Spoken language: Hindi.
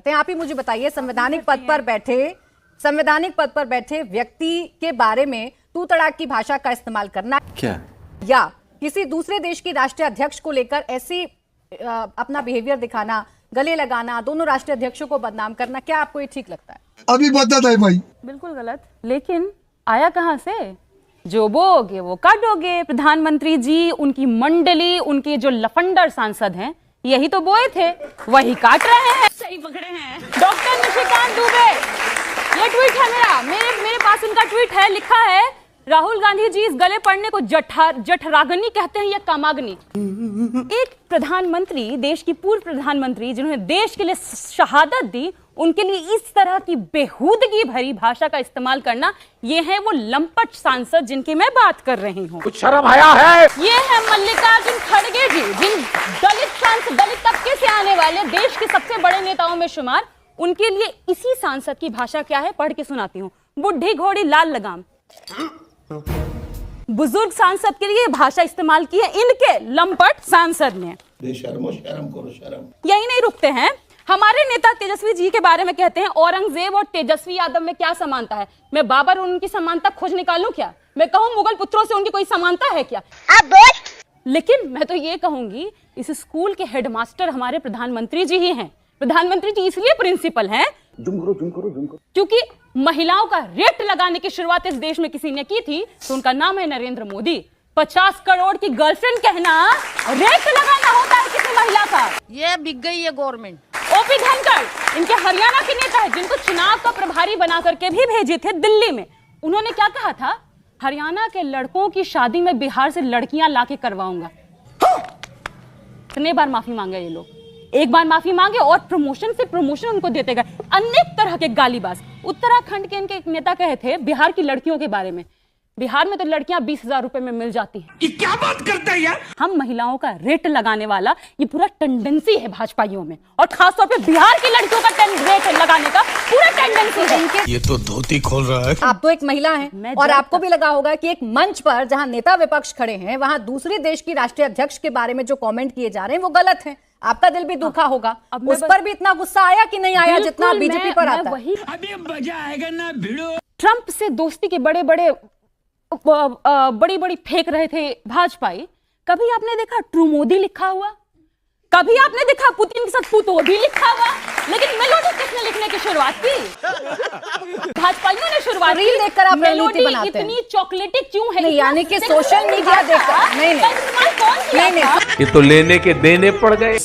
करते हैं। आप ही मुझे बताइए, संवैधानिक पद पर बैठे व्यक्ति के बारे में तू तड़ाक की भाषा का इस्तेमाल करना क्या, या किसी दूसरे देश की राष्ट्रीय अध्यक्ष को लेकर ऐसी अपना बिहेवियर दिखाना, गले लगाना, दोनों राष्ट्रीय अध्यक्षों को बदनाम करना, क्या आपको ये ठीक लगता है? अभी बता है भाई, बिल्कुल गलत। लेकिन आया कहां से? जो बोगे वो काटोगे। प्रधानमंत्री जी, उनकी मंडली, उनके जो लफंडर सांसद हैं, यही तो बोए थे, वही काट रहे हैं। सही पकड़े हैं डॉक्टर निशिकांत दुबे, ये ट्वीट है मेरे पास उनका ट्वीट है, लिखा है राहुल गांधी जी इस गले पड़ने को जठराग्नि कहते हैं या कामाग्नि। एक प्रधानमंत्री, देश की पूर्व प्रधानमंत्री जिन्होंने देश के लिए शहादत दी, उनके लिए इस तरह की बेहूदगी भरी भाषा का इस्तेमाल करना, ये है वो लंपट सांसद जिनकी मैं बात कर रही हूँ। कुछ शर्म आया है? ये है मल्लिकार्जुन खड़गे जी, जिन दलित तबके से आने वाले देश के सबसे बड़े नेताओं में शुमार। उनके लिए इसी सांसद की भाषा क्या है, पढ़ के सुनाती हूँ। बुढ़ी घोड़ी लाल लगाम। बुजुर्ग सांसद के लिए भाषा इस्तेमाल की है इनके लंपट सांसद ने। शर्म करो, शर्म। यही नहीं रुकते हैं, हमारे नेता तेजस्वी जी के बारे में कहते हैं औरंगजेब और तेजस्वी यादव में क्या समानता है। मैं बाबर और उनकी समानता खोज निकालूं क्या? मैं कहूं मुगल पुत्रों से उनकी कोई समानता है क्या? अब बोल। लेकिन मैं तो ये कहूंगी, इस स्कूल के हेडमास्टर हमारे प्रधानमंत्री जी ही हैं। प्रधानमंत्री जी इसलिए प्रिंसिपल हैं क्योंकि महिलाओं का रेट लगाने की शुरुआत इस देश में किसी ने की थी, तो उनका नाम है नरेंद्र मोदी। 50 करोड़ की गर्लफ्रेंड कहना रेट लगाना होता है किसी महिला का। ये बिक गई है गवर्नमेंट। ओपी धनखड़ इनके हरियाणा के नेता है, जिनको चुनाव का प्रभारी बना करके भी भेजे थे दिल्ली में। उन्होंने क्या कहा था? हरियाणा के लड़कों की शादी में बिहार से लड़कियां लाके करवाऊंगा। कितने बार माफी मांगे ये लोग? एक बार माफी मांगे और प्रमोशन से प्रमोशन उनको देते गए। अनेक तरह के गालीबाज। उत्तराखंड के इनके एक नेता कहे थे बिहार की लड़कियों के बारे में, बिहार में तो लड़कियां 20,000 रुपए में मिल जाती हैं। ये क्या बात करता है यार? हम महिलाओं का रेट लगाने वाला ये पूरा टेंडेंसी है भाजपाइयों में, और खासतौर पे बिहार की लड़कियों का रेट लगाने का पूरा टेंडेंसी है। ये तो धोती खोल रहा है। आप तो एक महिला हैं और आपको भी लगा होगा कि एक मंच पर जहां नेता विपक्ष खड़े हैं, वहां दूसरे देश की राष्ट्रीय अध्यक्ष के बारे में जो कमेंट किए जा रहे हैं वो गलत है। आपका दिल भी दुखा होगा। उस पर भी इतना गुस्सा आया कि नहीं आया जितना बीजेपी पर आता है? अभी मजा आएगा ना भिड़ो। ट्रंप से दोस्ती के बड़ी बड़ी फेंक रहे थे भाजपाई। कभी आपने देखा ट्रू मोदी लिखा हुआ? कभी आपने देखा पुतिन के साथ पुतोदी लिखा हुआ? लेकिन मेलोडी किसने लिखने की शुरुआत की? भाजपाइयों ने शुरुआत की। रील देखकर आप रणनीति बनाते हैं। इतनी चॉकलेटी क्यों है? नहीं, यानी कि सोशल मीडिया देखकर नहीं, ये ये तो लेने के देने पड़ गए।